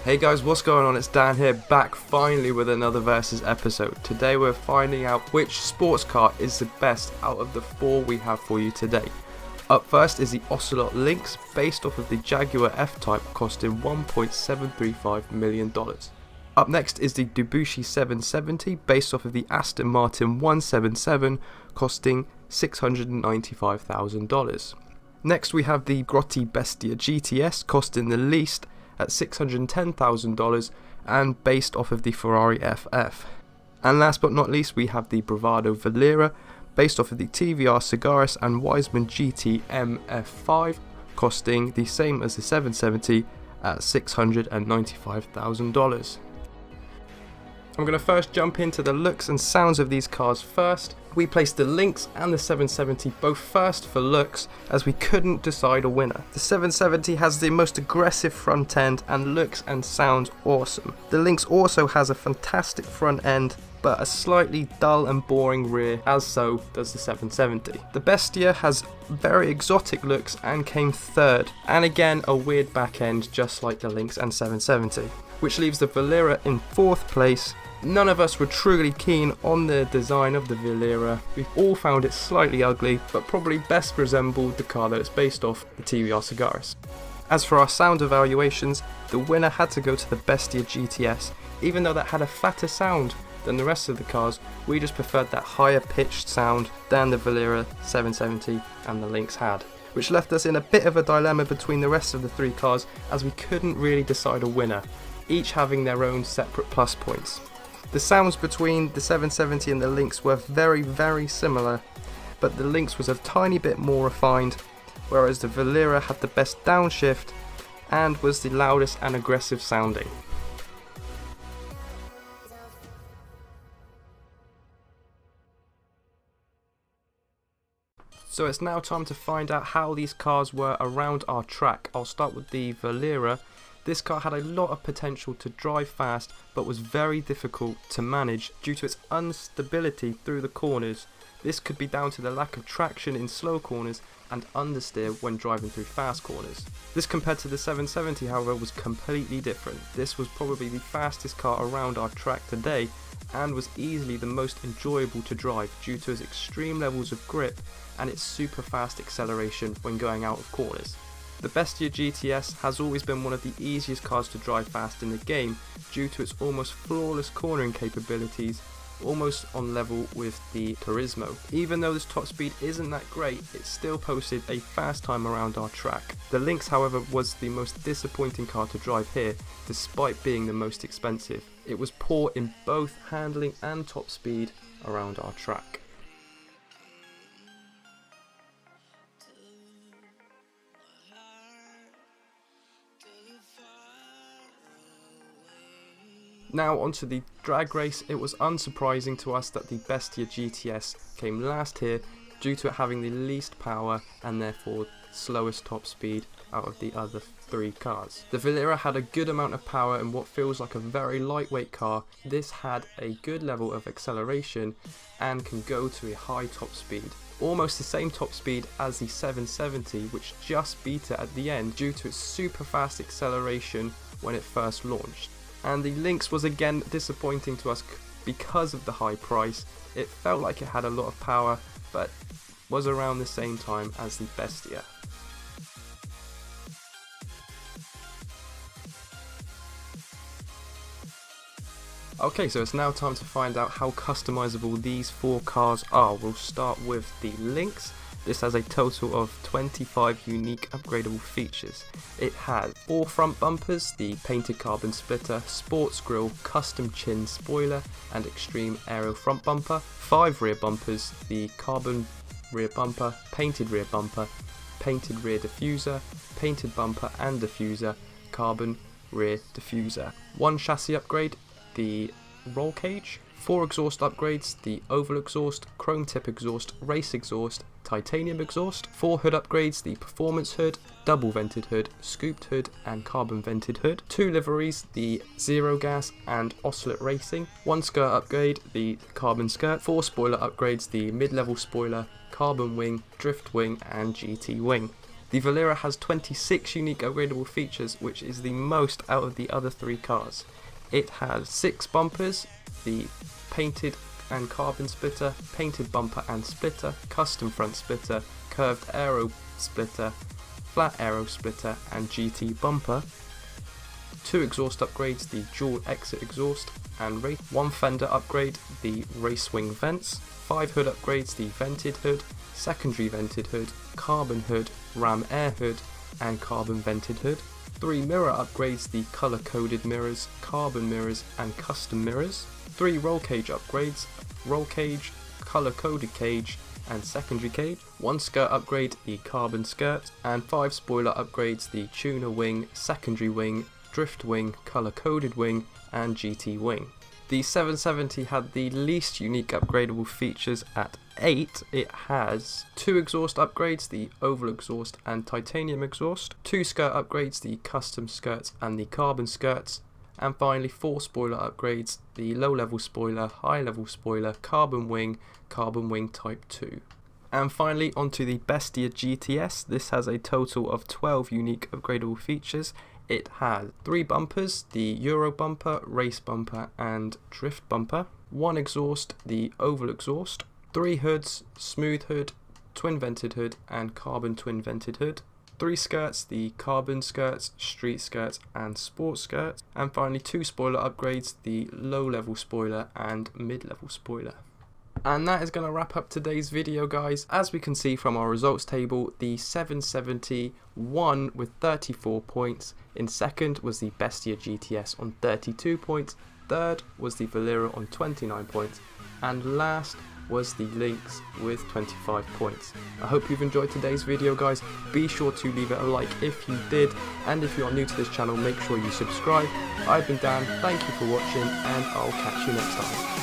Hey guys, what's going on? It's Dan here, back finally with another Versus episode. Today we're finding out which sports car is the best out of the four we have for you today. Up first is the Ocelot Lynx, based off of the Jaguar F-Type, costing $1.735 million. Up next is the Debussy 770, based off of the Aston Martin 177, costing $695,000. Next we have the Grotti Bestia GTS, costing the least at $610,000 and based off of the Ferrari FF. And last but not least, we have the Bravado Verlierer, based off of the TVR Sagaris and Wiseman GT MF5, costing the same as the 770 at $695,000. I'm going to first jump into the looks and sounds of these cars first. We placed the Lynx and the 770 both first for looks, as we couldn't decide a winner. The 770 has the most aggressive front end and looks and sounds awesome. The Lynx also has a fantastic front end, but a slightly dull and boring rear, as so does the 770. The Bestia has very exotic looks and came third, and again a weird back end just like the Lynx and 770, which leaves the Verlierer in fourth place. None of us were truly keen on the design of the Verlierer. We all found it slightly ugly, but probably best resembled the car that it's based off, the TVR Sagaris. As for our sound evaluations, the winner had to go to the Bestia GTS. Even though that had a fatter sound than the rest of the cars, we just preferred that higher pitched sound than the Verlierer, 770 and the Lynx had, which left us in a bit of a dilemma between the rest of the three cars, as we couldn't really decide a winner, each having their own separate plus points. The sounds between the 770 and the Lynx were very similar, but the Lynx was a tiny bit more refined, whereas the Verlierer had the best downshift and was the loudest and aggressive sounding. So it's now time to find out how these cars were around our track. I'll start with the Verlierer. This car had a lot of potential to drive fast, but was very difficult to manage due to its instability through the corners. This could be down to the lack of traction in slow corners and understeer when driving through fast corners. This compared to the 770, however, was completely different. This was probably the fastest car around our track today and was easily the most enjoyable to drive due to its extreme levels of grip and its super fast acceleration when going out of corners. The Bestia GTS has always been one of the easiest cars to drive fast in the game due to its almost flawless cornering capabilities, almost on level with the Turismo. Even though this top speed isn't that great, it still posted a fast time around our track. The Lynx, however, was the most disappointing car to drive here, despite being the most expensive. It was poor in both handling and top speed around our track. Now onto the drag race. It was unsurprising to us that the Bestia GTS came last here due to it having the least power and therefore slowest top speed out of the other three cars. The Verlierer had a good amount of power in what feels like a very lightweight car. This had a good level of acceleration and can go to a high top speed. Almost the same top speed as the 770, which just beat it at the end due to its super fast acceleration when it first launched. And the Lynx was again disappointing to us because of the high price. It felt like it had a lot of power, but was around the same time as the Bestia. Okay, so it's now time to find out how customizable these 4 cars are. We'll start with the Lynx. This has a total of 25 unique upgradable features. It has 4 front bumpers, the painted carbon splitter, sports grille, custom chin spoiler and extreme aero front bumper, 5 rear bumpers, the carbon rear bumper, painted rear diffuser, painted bumper and diffuser, carbon rear diffuser, 1 chassis upgrade, the roll cage, 4 exhaust upgrades, the oval exhaust, chrome tip exhaust, race exhaust, titanium exhaust, 4 hood upgrades, the performance hood, double vented hood, scooped hood and carbon vented hood, 2 liveries, the zero gas and oscillate racing, 1 skirt upgrade, the carbon skirt, 4 spoiler upgrades, the mid-level spoiler, carbon wing, drift wing and GT wing. The Verlierer has 26 unique upgradable features, which is the most out of the other 3 cars. It has 6 bumpers, the painted and carbon splitter, painted bumper and splitter, custom front splitter, curved aero splitter, flat aero splitter and GT bumper, 2 exhaust upgrades, the dual exit exhaust and 1 fender upgrade, the race wing vents, 5 hood upgrades, the vented hood, secondary vented hood, carbon hood, ram air hood and carbon vented hood, 3 mirror upgrades, the colour coded mirrors, carbon mirrors and custom mirrors, 3 roll cage upgrades, roll cage, colour coded cage and secondary cage, 1 skirt upgrade, the carbon skirt and 5 spoiler upgrades, the tuner wing, secondary wing, drift wing, colour coded wing and GT wing. The 770 had the least unique upgradable features at 8. It has 2 exhaust upgrades, the oval exhaust and titanium exhaust, 2 skirt upgrades, the custom skirts and the carbon skirts, and finally 4 spoiler upgrades, the low level spoiler, high level spoiler, carbon wing type 2. And finally onto the Bestia GTS. This has a total of 12 unique upgradable features. It has 3 bumpers, the Euro bumper, race bumper and drift bumper, 1 exhaust, the oval exhaust, 3 hoods, smooth hood, twin vented hood and carbon twin vented hood, 3 skirts, the carbon skirts, street skirts and sports skirts, and finally 2 spoiler upgrades, the low level spoiler and mid level spoiler. And that is going to wrap up today's video, guys. As we can see from our results table, the 770 won with 34 points. In second was the Bestia GTS on 32 points. Third was the Verlierer on 29 points. And last was the Lynx with 25 points. I hope you've enjoyed today's video, guys. Be sure to leave it a like if you did. And if you are new to this channel, make sure you subscribe. I've been Dan, thank you for watching, and I'll catch you next time.